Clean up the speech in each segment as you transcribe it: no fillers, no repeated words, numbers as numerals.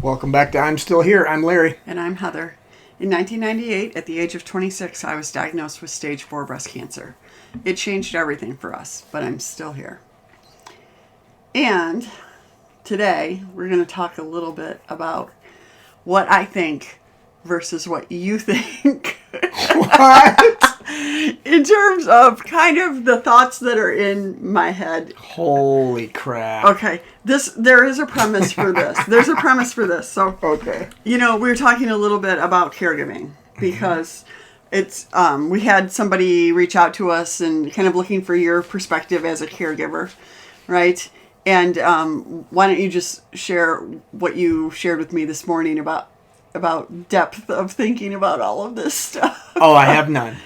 Welcome back to I'm Still Here. I'm Larry. And I'm Heather. In 1998, at the age of 26, I was diagnosed with stage 4 breast cancer. It changed everything for us, but I'm still here. And today, we're going to talk a little bit about what I think versus what you think. What? In terms of kind of the thoughts that are in my head. Holy crap. Okay, there is a premise for this. There's a premise for this. So, okay. You know, we were talking a little bit about caregiving because it's we had somebody reach out to us and kind of looking for your perspective as a caregiver, right? And why don't you just share what you shared with me this morning about depth of thinking about all of this stuff? Oh, I have none.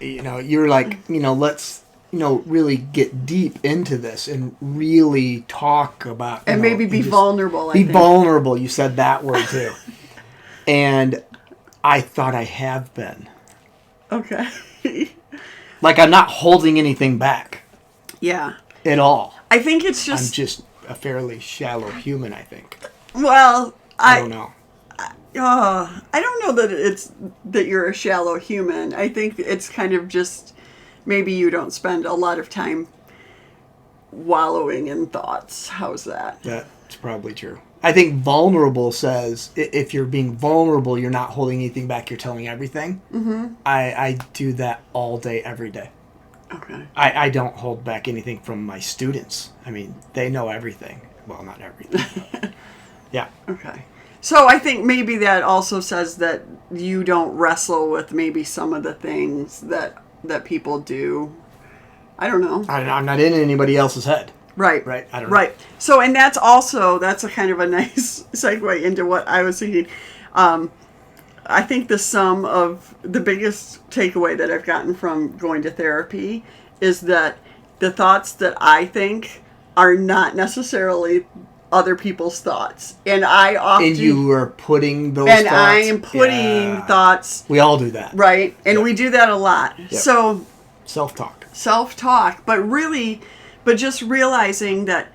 You're like, let's, really get deep into this and really talk about... And maybe be vulnerable, I think. Be vulnerable. You said that word, too. And I thought I have been. Okay. Like, I'm not holding anything back. Yeah. At all. I think it's just... I'm just a fairly shallow human, I think. Well, I don't know. I don't know that you're a shallow human. I think it's kind of just maybe you don't spend a lot of time wallowing in thoughts. How's that? That's probably true. I think vulnerable says if you're being vulnerable, you're not holding anything back. You're telling everything. Mm-hmm. I do that all day, every day. Okay. I don't hold back anything from my students. I mean, they know everything. Well, not everything. But yeah. Okay. So I think maybe that also says that you don't wrestle with maybe some of the things that people do. I don't know. I'm not in anybody else's head. Right. Right. I don't know. Right. So, and that's a kind of a nice segue into what I was thinking. I think the biggest takeaway that I've gotten from going to therapy is that the thoughts that I think are not necessarily other people's thoughts, and I often... And you are putting those and thoughts... I am putting thoughts... We all do that. Right? And we do that a lot. Yep. So... Self-talk. But just realizing that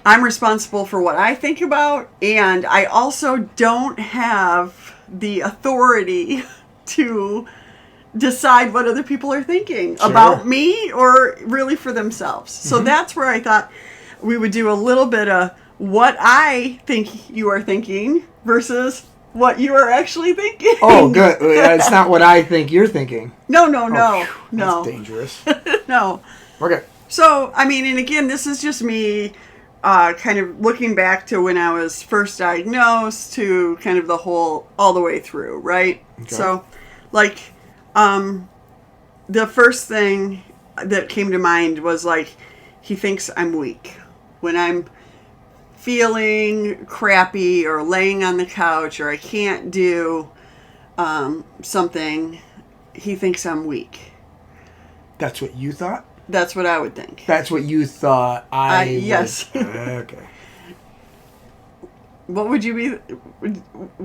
I'm responsible for what I think about, and I also don't have the authority to decide what other people are thinking about me or really for themselves. So that's where I thought we would do a little bit of what I think you are thinking versus what you are actually thinking. Oh, good. It's not what I think you're thinking. No. That's dangerous. No. Okay. So, I mean, and again, this is just me kind of looking back to when I was first diagnosed to kind of all the way through, right? Okay. So, like, the first thing that came to mind was like, he thinks I'm weak. When I'm feeling crappy or laying on the couch or I can't do something, he thinks I'm weak. That's what you thought? That's what I would think. That's what you thought yes. Okay. What would you be?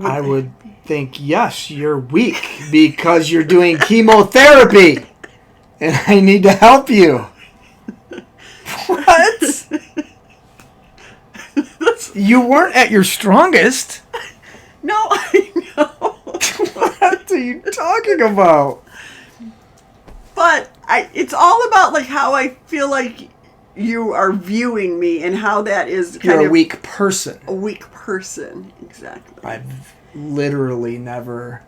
I would think, yes, you're weak because you're doing chemotherapy and I need to help you. What? You weren't at your strongest. No, I know. What are you talking about? But it's all about like how I feel like you are viewing me and how that is kind You're of... a weak person. A weak person, exactly. I've literally never,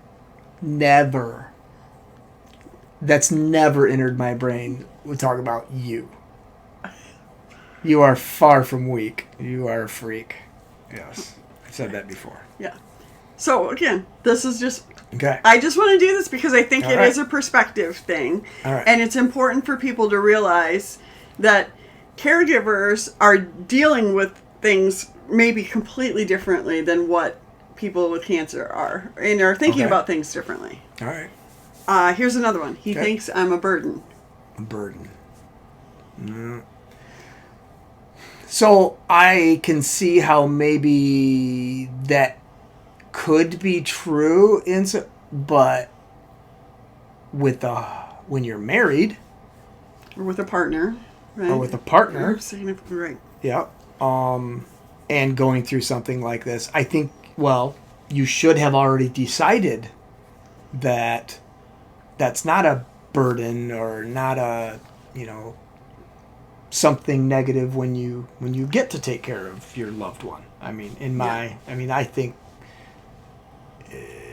that's never entered my brain. We talk about you. You are far from weak. You are a freak. Yes. I've said that before. Yeah. So, again, this is just... Okay. I just want to do this because I think it is a perspective thing. All right. And it's important for people to realize that caregivers are dealing with things maybe completely differently than what people with cancer are. And are thinking about things differently. All right. Here's another one. He thinks I'm a burden. A burden. Mm. So I can see how maybe that could be true, but when you're married, or with a partner, right? Or with a partner, right? yeah. and going through something like this, I think, well, you should have already decided that that's not a burden or not a, something negative when you get to take care of your loved one. I mean, I think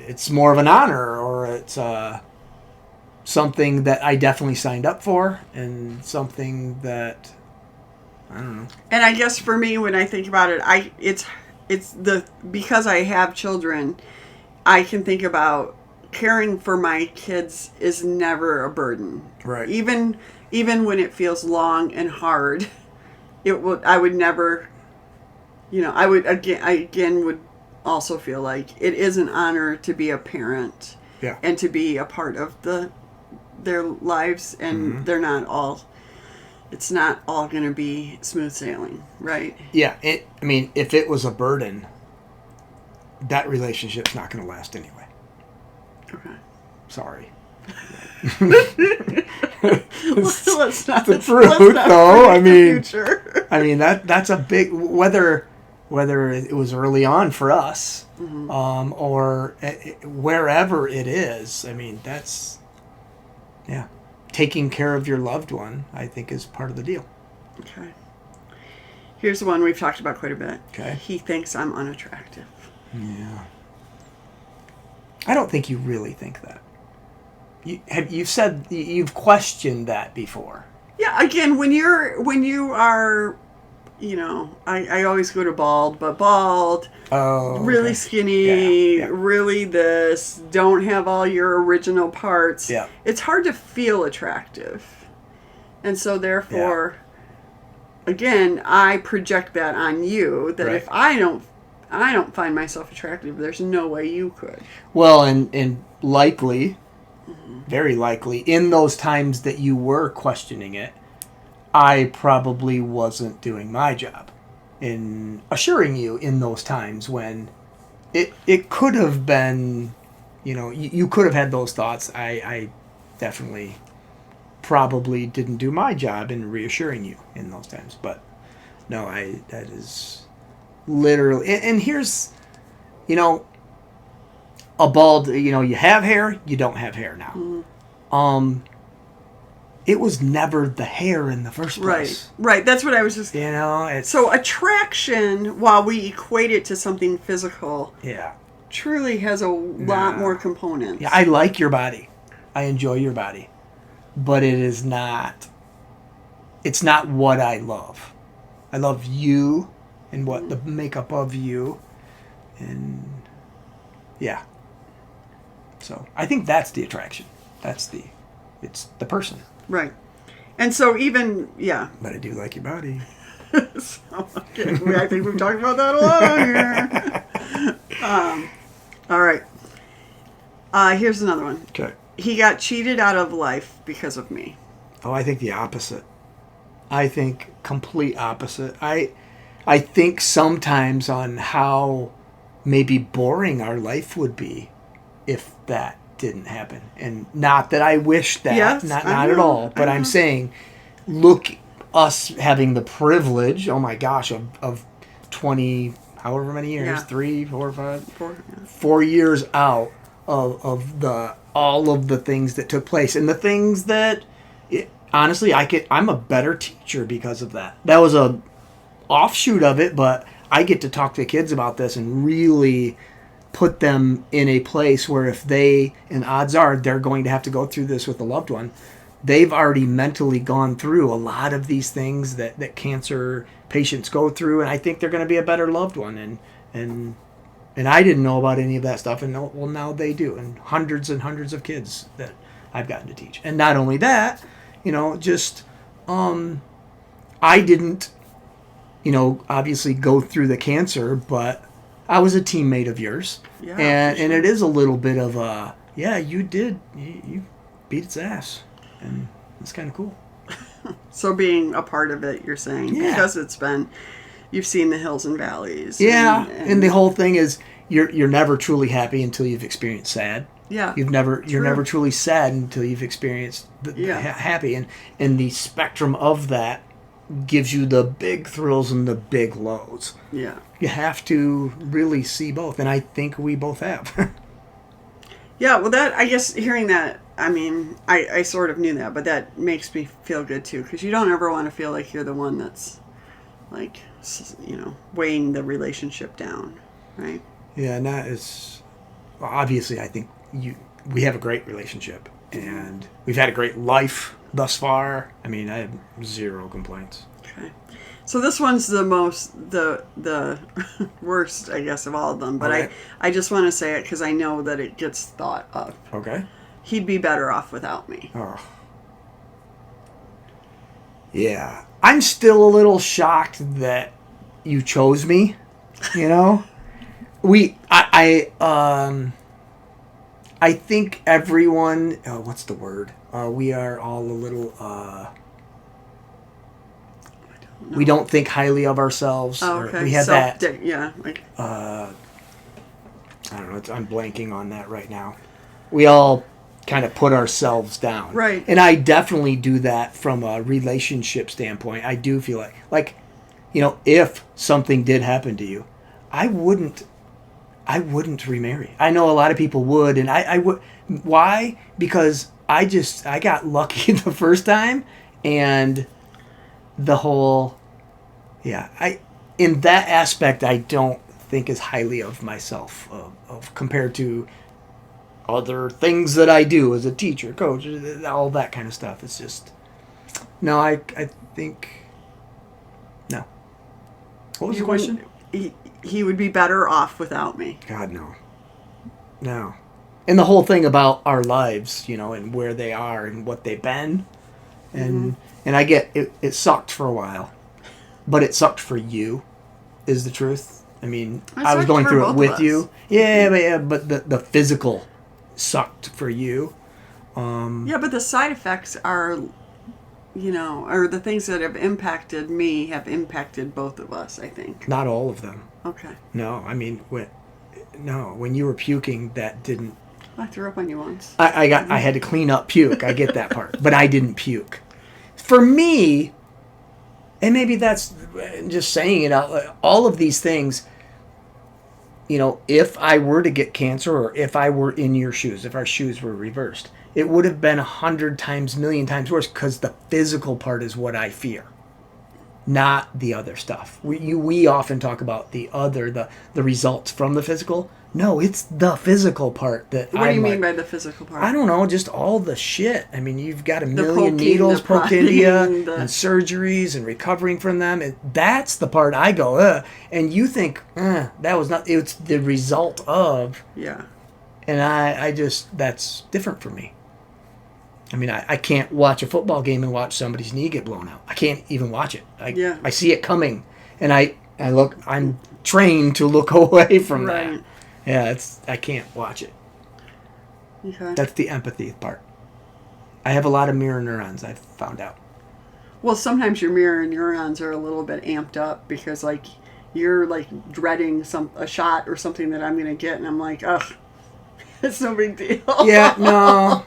it's more of an honor, or it's something that I definitely signed up for, and something that I don't know. And I guess for me, when I think about it, because I have children, I can think about caring for my kids is never a burden. Right. Even when it feels long and hard, I would never, I would also feel like it is an honor to be a parent. Yeah. And to be a part of their lives, and it's not all going to be smooth sailing, right? Yeah. If it was a burden, that relationship's not going to last anyway. Okay. Sorry. Let's not. The truth, though. I mean, that's a big whether it was early on for us, or wherever it is. I mean, that's taking care of your loved one, I think, is part of the deal. Okay. Here's the one we've talked about quite a bit. Okay. He thinks I'm unattractive. Yeah. I don't think you really think that. You've said you've questioned that before. Yeah. Again, when you are, I always go to bald, but bald. Oh. Really okay. skinny. Yeah. Really this. Don't have all your original parts. Yeah. It's hard to feel attractive, and so therefore, again, I project that on you. That Right. if I don't find myself attractive, there's no way you could. Well, and likely, very likely, in those times that you were questioning it, I probably wasn't doing my job in assuring you in those times when it could have been, you could have had those thoughts. I definitely probably didn't do my job in reassuring you in those times. But no, that is literally, and here's, a bald, you have hair, you don't have hair now. It was never the hair in the first place. Right. That's what I was just... So attraction, while we equate it to something physical, truly has a lot more components. Yeah, I like your body. I enjoy your body. But it's not what I love. I love you and what the makeup of you. And yeah. So I think that's the attraction. It's the person. Right. And so even, But I do like your body. So, okay. I think we've talked about that a lot on here. All right. Here's another one. Okay. He got cheated out of life because of me. Oh, I think the opposite. I think complete opposite. I think sometimes on how maybe boring our life would be if that didn't happen. And not that I wish that, yes, not at all, but I'm saying, look, us having the privilege, oh my gosh, of 20, however many years, 3, 4, 5, 4 years out of all of the things that took place, and the things that, honestly, I'm a better teacher because of that. That was a offshoot of it, but I get to talk to kids about this and really put them in a place where if and odds are they're going to have to go through this with a loved one, they've already mentally gone through a lot of these things that cancer patients go through, and I think they're going to be a better loved one. And I didn't know about any of that stuff, and now they do, and hundreds of kids that I've gotten to teach. And not only that, just I didn't, obviously go through the cancer, but I was a teammate of yours. Yeah, and it is a little bit of a, you did. You beat its ass. And it's kind of cool. So being a part of it, you're saying, because you've seen the hills and valleys. Yeah, and the whole thing is you're never truly happy until you've experienced sad. Yeah. You're never truly sad until you've experienced happy. And the spectrum of that gives you the big thrills and the big lows. Yeah. You have to really see both, and I think we both have. Yeah, well, that, I guess, hearing that, I mean, I sort of knew that, but that makes me feel good, too, because you don't ever want to feel like you're the one that's, like, weighing the relationship down, right? Yeah, and that is, well, obviously, I think we have a great relationship, and we've had a great life thus far. I mean, I have zero complaints. Okay. So this one's the worst, I guess, of all of them. But Okay. I just want to say it because I know that it gets thought of. Okay. He'd be better off without me. Oh. Yeah. I'm still a little shocked that you chose me, you know? I think everyone, what's the word? We are all a little, we don't think highly of ourselves. Oh, okay. We have that. Yeah. Like, I don't know. I'm blanking on that right now. We all kind of put ourselves down. Right. And I definitely do that from a relationship standpoint. I do feel like, if something did happen to you, I wouldn't remarry. I know a lot of people would, and I would. Why? Because I got lucky the first time, and the whole, in that aspect, I don't think as highly of myself of compared to other things that I do as a teacher, coach, all that kind of stuff. It's just, no, I think, no. What was the question? He would be better off without me. God, no. No. And the whole thing about our lives, and where they are and what they've been. And I get it sucked for a while. But it sucked for you, is the truth. I mean, I was going through it with you. Yeah, but the physical sucked for you. Yeah, but the side effects are, or the things that have impacted me have impacted both of us, I think. Not all of them. Okay. No, I mean, when you were puking, that didn't. I threw up on you once. I had to clean up puke. I get that part, but I didn't puke. For me, and maybe that's just saying it out. All of these things. If I were to get cancer, or if I were in your shoes, if our shoes were reversed, it would have been 100 times, million times worse, because the physical part is what I fear, not the other stuff. We often talk about the results from the physical. No, it's the physical part that. What do you mean by the physical part? I don't know, just all the shit. I mean, you've got a million needles poked into you, and surgeries, and recovering from them. And that's the part I go, ugh. And you think, that was not. It's the result of. Yeah. And I just, that's different for me. I mean, I can't watch a football game and watch somebody's knee get blown out. I can't even watch it. I see it coming, and I'm trained to look away from that. Yeah, I can't watch it. Okay. That's the empathy part. I have a lot of mirror neurons, I've found out. Well, sometimes your mirror neurons are a little bit amped up because, you're, dreading a shot or something that I'm going to get, and I'm like, ugh, it's no big deal. Yeah, no.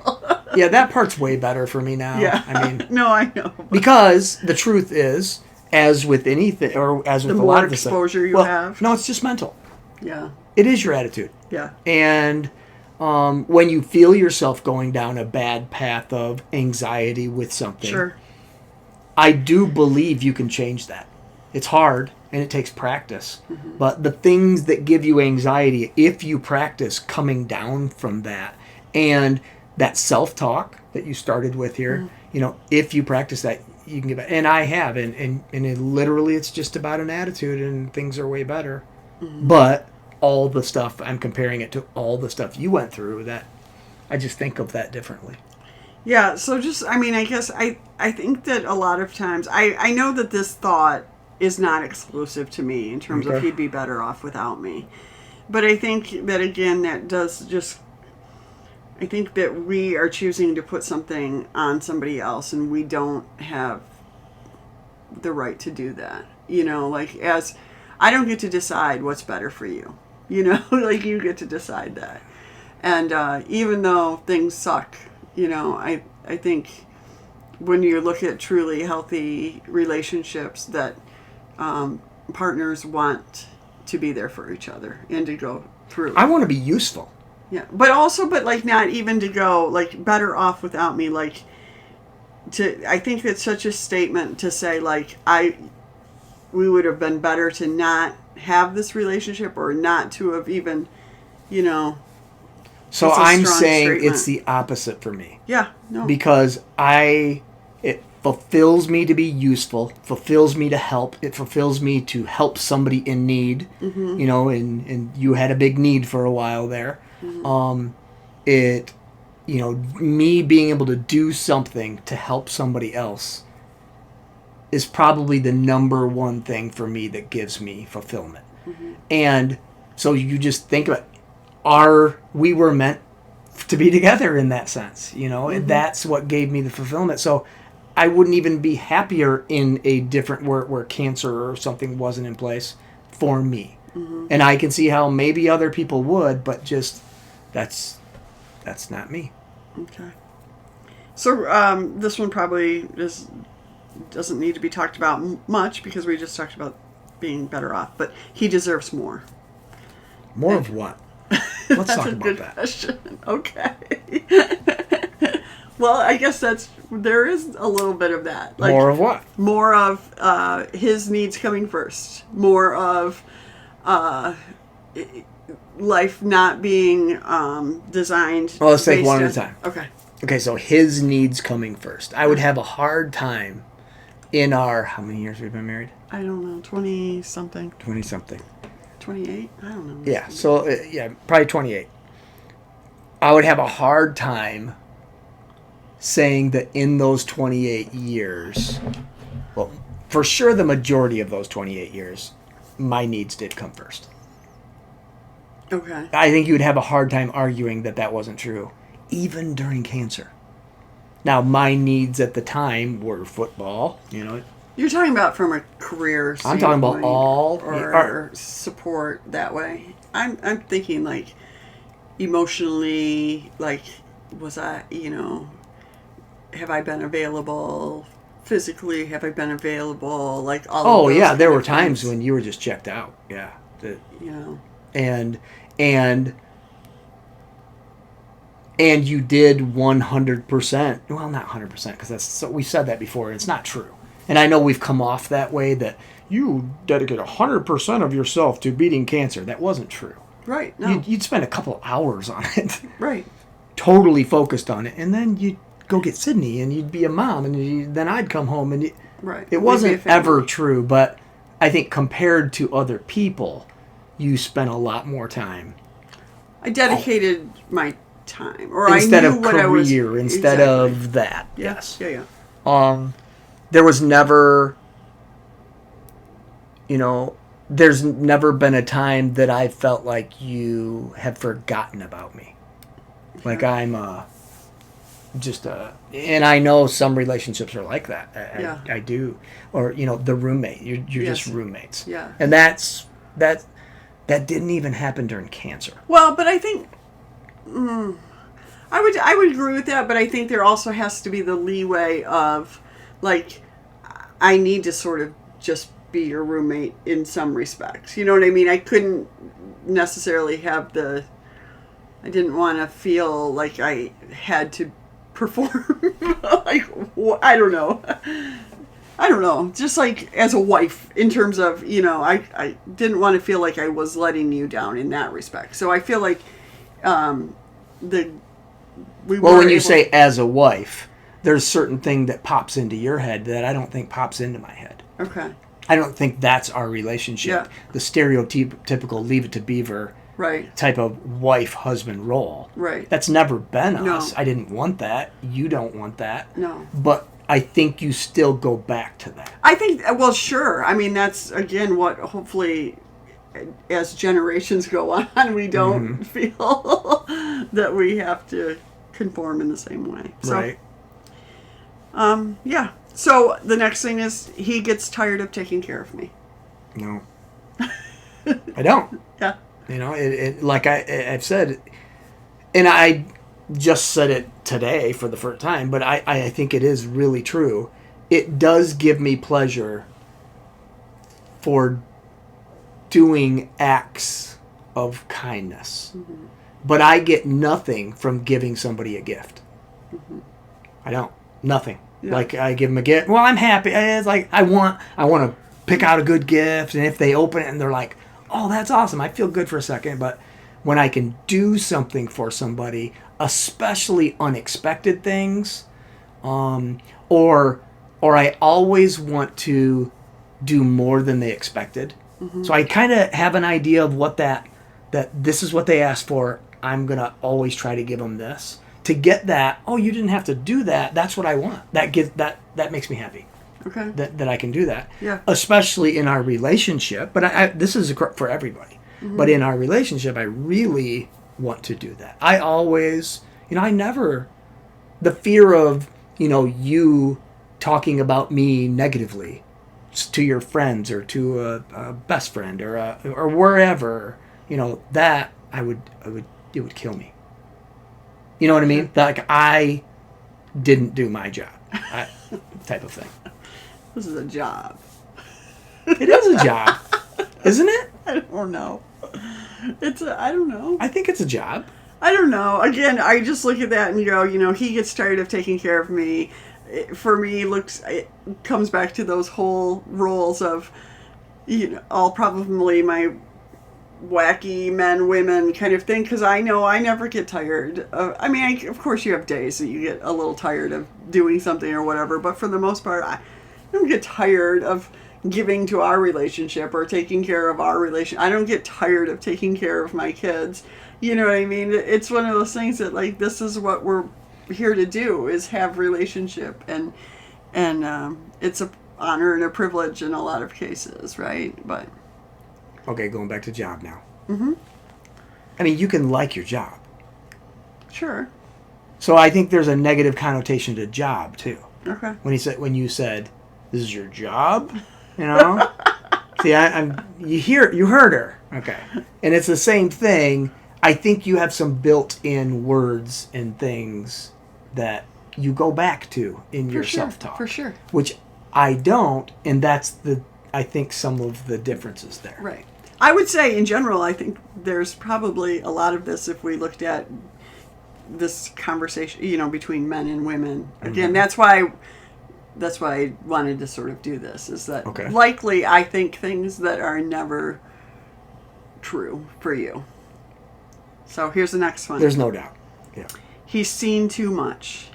Yeah, that part's way better for me now. Yeah. I mean. No, I know. Because the truth is, as with anything, or as with a lot of the stuff. The more exposure you have. No, it's just mental. Yeah. It is your attitude. Yeah. And when you feel yourself going down a bad path of anxiety with something, sure, I do believe you can change that. It's hard and it takes practice. Mm-hmm. But the things that give you anxiety, if you practice coming down from that, and that self-talk that you started with here, if you practice that, you can get better. And I have. And literally it's just about an attitude, and things are way better. Mm-hmm. But all the stuff, I'm comparing it to all the stuff you went through, that I just think of that differently. Yeah, so I guess I think that a lot of times, I know that this thought is not exclusive to me in terms of he'd be better off without me. But I think that, again, that does just, I think that we are choosing to put something on somebody else, and we don't have the right to do that. As I don't get to decide what's better for you. You get to decide that. And even though things suck, I think when you look at truly healthy relationships, that partners want to be there for each other and to go through. I want to be useful. Yeah, but like not even to go like better off without me. Like I think it's such a statement to say like we would have been better to not have this relationship or not to have even, So I'm saying statement. It's the opposite for me. Yeah, no. Because it fulfills me to be useful, fulfills me to help. It fulfills me to help somebody in need, and you had a big need for a while there. Me being able to do something to help somebody else is probably the number one thing for me that gives me fulfillment. And so you just think about we were meant to be together in that sense, and that's what gave me the fulfillment. So I wouldn't even be happier in a different where cancer or something wasn't in place for me. And I can see how maybe other people would, but just that's not me. Okay. So this one probably doesn't need to be talked about much because we just talked about being better off, but he deserves more. More of what? Let's talk about that. Question. Okay. Well, I guess there is a little bit of that. Like, more of what? More of his needs coming first. More of life not being designed. Well, let's take one at a time. Okay. Okay, so his needs coming first. I would have a hard time in how many years we've been married? I don't know, 20-something. 20-something. 28? I don't know. Yeah, so, probably 28. I would have a hard time saying that in those 28 years, well, for sure the majority of those 28 years, my needs did come first. Okay. I think you would have a hard time arguing that wasn't true, even during cancer. Now, my needs at the time were football, You're talking about from a career I'm talking about all or support that way. I'm thinking like emotionally, like was I, have I been available physically? Have I been available? Like all. Oh of those yeah, there were things. times when you were just checked out. Yeah, and you did 100%. Well, not 100% because we said that before. And it's not true. And I know we've come off that way that you dedicate 100% of yourself to beating cancer. That wasn't true. Right. No. You'd spend a couple hours on it. Right. Totally focused on it, and then you'd go get Sydney, and you'd be a mom, and then I'd come home, and right. It wasn't ever true. But I think compared to other people, you spent a lot more time. I dedicated my time, or instead I knew of what career, I was, instead of that. Yeah. Yes. Yeah. There was never, there's never been a time that I felt like you have forgotten about me. Yeah. Like I'm and I know some relationships are like that. I do. Or, the roommate. You're just roommates. Yeah. And that didn't even happen during cancer. Well, but I think I would agree with that, but I think there also has to be the leeway of like I need to sort of just be your roommate in some respects. You know what I mean? I couldn't necessarily have I didn't want to feel like I had to perform like I don't know, just like as a wife in terms of, I didn't want to feel like I was letting you down in that respect. So I feel like when you say as a wife, there's certain thing that pops into your head that I don't think pops into my head. Okay. I don't think that's our relationship. Yeah. The stereotypical Leave It to Beaver type of wife-husband role. Right. That's never been us. I didn't want that. You don't want that. No. But I think you still go back to that. I think, well, sure. I mean, that's, again, what hopefully as generations go on, we don't feel that we have to conform in the same way. So, right. Yeah. So the next thing is he gets tired of taking care of me. No. I don't. Yeah. It like I've said, and I just said it today for the first time, but I think it is really true. It does give me pleasure for doing acts of kindness. Mm-hmm. But I get nothing from giving somebody a gift. Mm-hmm. I don't. Nothing. Yeah. Like, I give them a gift. Well, I'm happy. It's like, I want to pick out a good gift, and if they open it and they're like, oh, that's awesome, I feel good for a second. But when I can do something for somebody, especially unexpected things, or I always want to do more than they expected. Mm-hmm. So I kind of have an idea of what that this is what they asked for. I'm going to always try to give them this. To get that, oh, you didn't have to do that. That's what I want. That makes me happy. Okay. That I can do that. Yeah. Especially in our relationship. But this is for everybody. Mm-hmm. But in our relationship, I really want to do that. I always, the fear of, you talking about me negatively to your friends or to a best friend or wherever, that it would kill me. You know what I mean? Like, I didn't do my job, type of thing. This is a job. It is a job, isn't it? I don't know. I don't know. I think it's a job. I don't know. Again, I just look at that and go, he gets tired of taking care of me. For me, it comes back to those whole roles of, all probably my wacky men, women kind of thing, because I know I never get tired of, of course you have days that you get a little tired of doing something or whatever, but for the most part, I don't get tired of giving to our relationship or taking care of our relation. I don't get tired of taking care of my kids. You know what I mean? It's one of those things that, like, this is what we're here to do, is have relationship, and it's a honor and a privilege in a lot of cases, right? But okay, going back to job now. Mm-hmm. You can like your job. Sure. So I think there's a negative connotation to job too. Okay. When you said this is your job, See, you heard her. Okay. And it's the same thing. I think you have some built-in words and things that you go back to in your self-talk. For sure. Which I don't, and that's I think some of the differences there. Right. I would say, in general, I think there's probably a lot of this if we looked at this conversation, between men and women. Again, mm-hmm. That's why I wanted to sort of do this, is that likely I think things that are never true for you. So here's the next one. There's no doubt. Yeah. He's seen too much.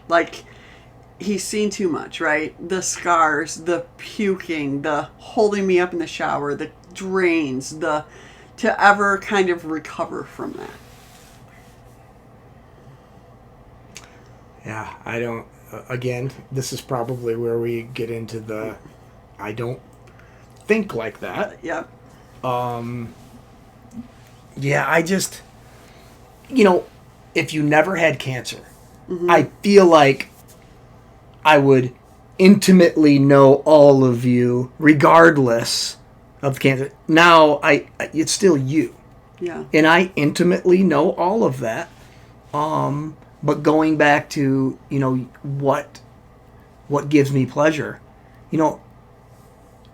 He's seen too much, right? The scars, the puking, the holding me up in the shower, the drains, to ever kind of recover from that. Yeah, I don't, again, this is probably where we get into I don't think like that. Yep. Yeah, I just, if you never had cancer, mm-hmm. I feel like I would intimately know all of you, regardless of cancer. Now, it's still you. Yeah. And I intimately know all of that. But going back to, what gives me pleasure,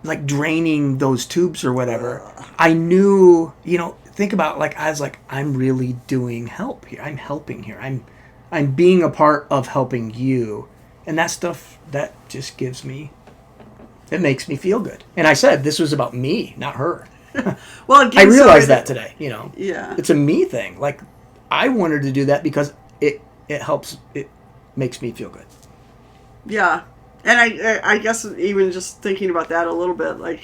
like draining those tubes or whatever, I knew, think about, I was like, I'm really doing help here. I'm helping here. I'm being a part of helping you. And that stuff, that just it makes me feel good. And I said, this was about me, not her. Well, I realized that today, Yeah. It's a me thing. Like, I wanted to do that because it helps, it makes me feel good. Yeah. And I guess even just thinking about that a little bit, when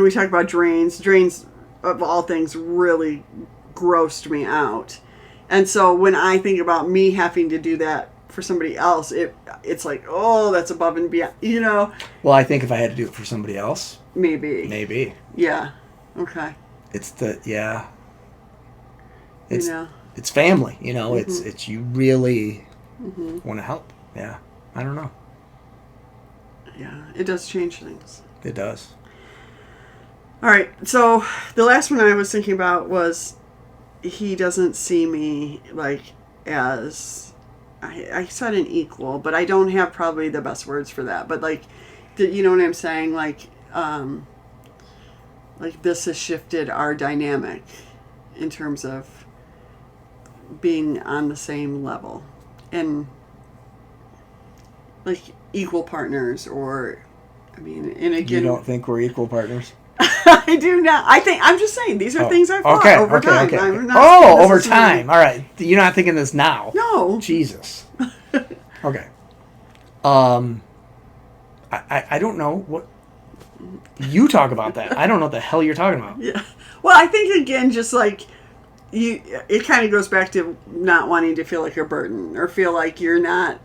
we talk about drains of all things really grossed me out. And so when I think about me having to do that for somebody else, it's like, oh, that's above and beyond, Well, I think if I had to do it for somebody else. Maybe. Yeah. Okay. It's it's family, mm-hmm. it's you really mm-hmm. want to help. Yeah. I don't know. Yeah, it does change things. It does. All right. So the last one I was thinking about was, he doesn't see me as, I said an equal, but I don't have probably the best words for that. But like, you know what I'm saying? Like this has shifted our dynamic in terms of being on the same level and like equal partners, or I mean, and again, you don't think we're equal partners? I do not. I'm just saying these are things I've thought over time. Okay. I'm not saying Over time. All right. You're not thinking this now. No. Jesus. Okay. I don't know what you talk about that. I don't know what the hell you're talking about. Yeah. Well, I think again, just like it kind of goes back to not wanting to feel like a burden or feel like you're not.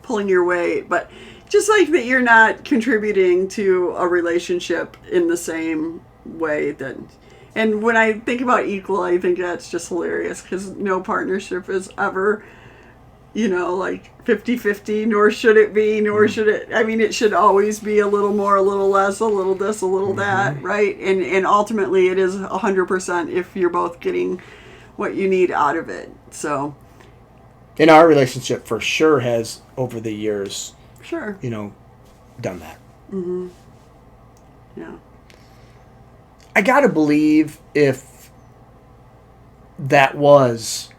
Pulling your weight, but just like that you're not contributing to a relationship in the same way that. And when I think about equal, I think that's just hilarious because no partnership is ever, like 50-50, nor should it be, nor should it. I mean, it should always be a little more, a little less, a little this, a little that, right? And ultimately, it is 100% if you're both getting what you need out of it. So. And our relationship for sure has, over the years, sure, done that. Mm-hmm. Yeah. I gotta believe if it's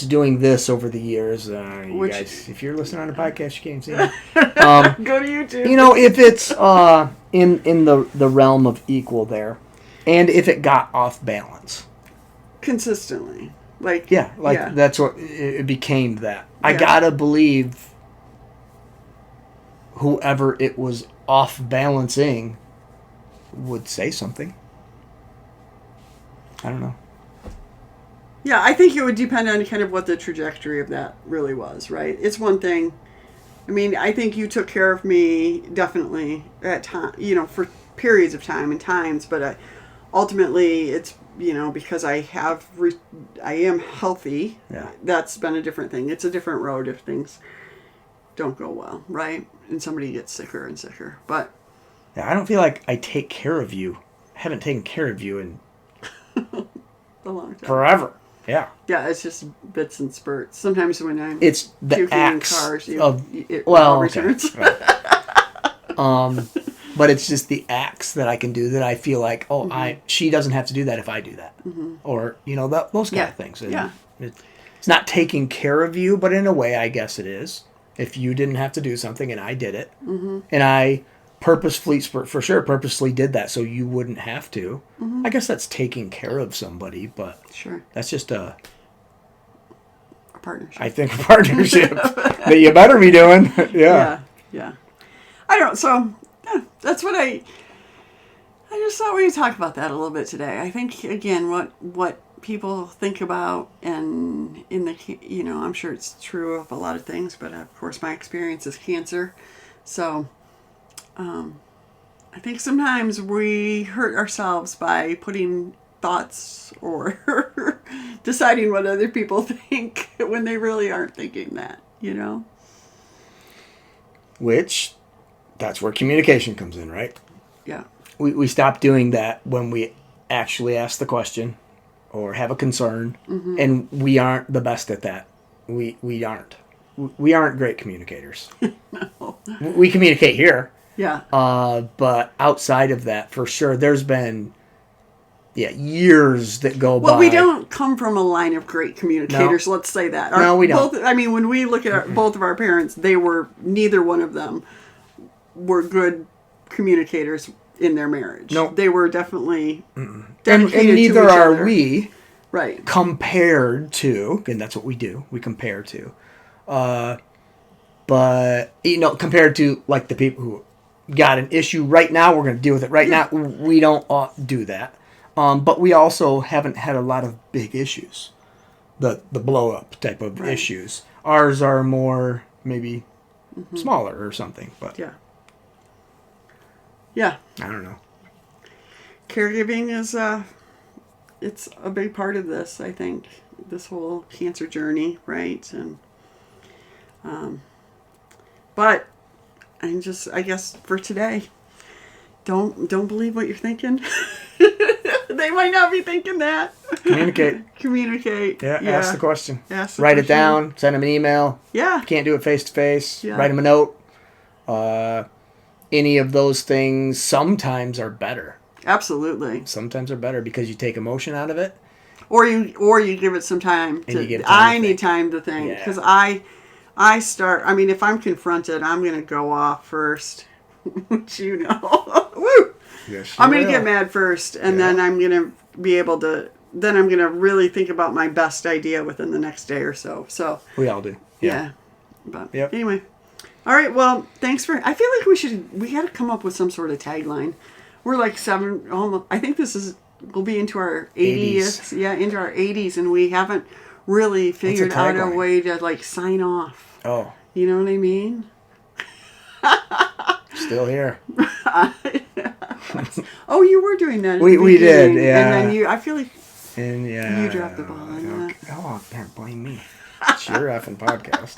doing this over the years, you guys, if you're listening on a podcast, you can't see it. Go to YouTube. If it's in the realm of equal there, and if it got off balance consistently, that's what it became. That I gotta believe whoever it was off balancing would say something. I don't know. Yeah, I think it would depend on kind of what the trajectory of that really was, right? It's one thing. I mean, I think you took care of me definitely at time, for periods of time and times, but ultimately it's, because I am healthy. Yeah. That's been a different thing. It's a different road if things don't go well, right? And somebody gets sicker and sicker. But I don't feel like I take care of you. I haven't taken care of you in a long time. Forever. Yeah. Yeah, it's just bits and spurts. Sometimes when I'm it's the acts in cars, returns. Right. But it's just the acts that I can do that I feel like, she doesn't have to do that if I do that, or those kind of things. And it's not taking care of you, but in a way, I guess it is. If you didn't have to do something and I did it, and I purposely did that so you wouldn't have to. I guess that's taking care of somebody, but sure, that's just a partnership. I think a partnership that you better be doing. Yeah. I don't. So that's what I just thought we'd talk about that a little bit today. I think again, what people think about, and in the I'm sure it's true of a lot of things, but of course my experience is cancer, so. I think sometimes we hurt ourselves by putting thoughts or deciding what other people think when they really aren't thinking that, Which, that's where communication comes in, right? Yeah. We stop doing that when we actually ask the question or have a concern, and we aren't the best at that. We aren't. We aren't great communicators. No. We communicate here. Yeah. But outside of that, for sure, there's been years that go by. Well, we don't come from a line of great communicators. No. Let's say that. No, we don't. When we look at both of our parents, neither one of them were good communicators in their marriage. No, they were definitely dedicated and neither to each are other. We. Right. Compared to, and that's what we do. We compare to. But compared to like the people who got an issue right now, we're going to deal with it right now. We don't do that. But we also haven't had a lot of big issues, the blow up type of issues. Ours are more maybe smaller or something. But yeah, I don't know. Caregiving is it's a big part of this. I think this whole cancer journey, right? And but I guess for today, don't believe what you're thinking. They might not be thinking that. Communicate. Yeah, ask the question. Ask the Write question. it down. Send them an email. Yeah. Can't do it face to face. Yeah. Write them a note. Any of those things sometimes are better. Absolutely. Sometimes are better because you take emotion out of it. Or you give it some time to. Need time to think because I start. I mean, if I'm confronted, I'm gonna go off first. Which you know. Woo. Yes, I'm gonna get mad first, and then I'm gonna be able to. Then I'm gonna really think about my best idea within the next day or so. So we all do. Yeah. But anyway. All right, well, thanks for... I feel like we got to come up with some sort of tagline. We're like almost... I think we'll be into our 80s. Yeah, into our 80s, and we haven't really figured out a way to, like, sign off. Oh. You know what I mean? Still here. Oh, you were doing that. We did, yeah. And then I feel like you dropped the ball on that. Oh, don't blame me. It's your effing podcast.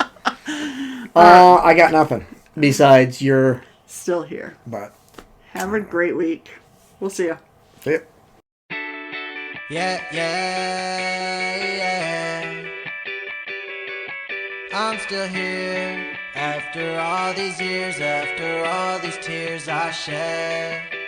I got nothing besides you're still here. But have a great week. We'll see you. See ya. Yeah. I'm still here after all these years, after all these tears I shed.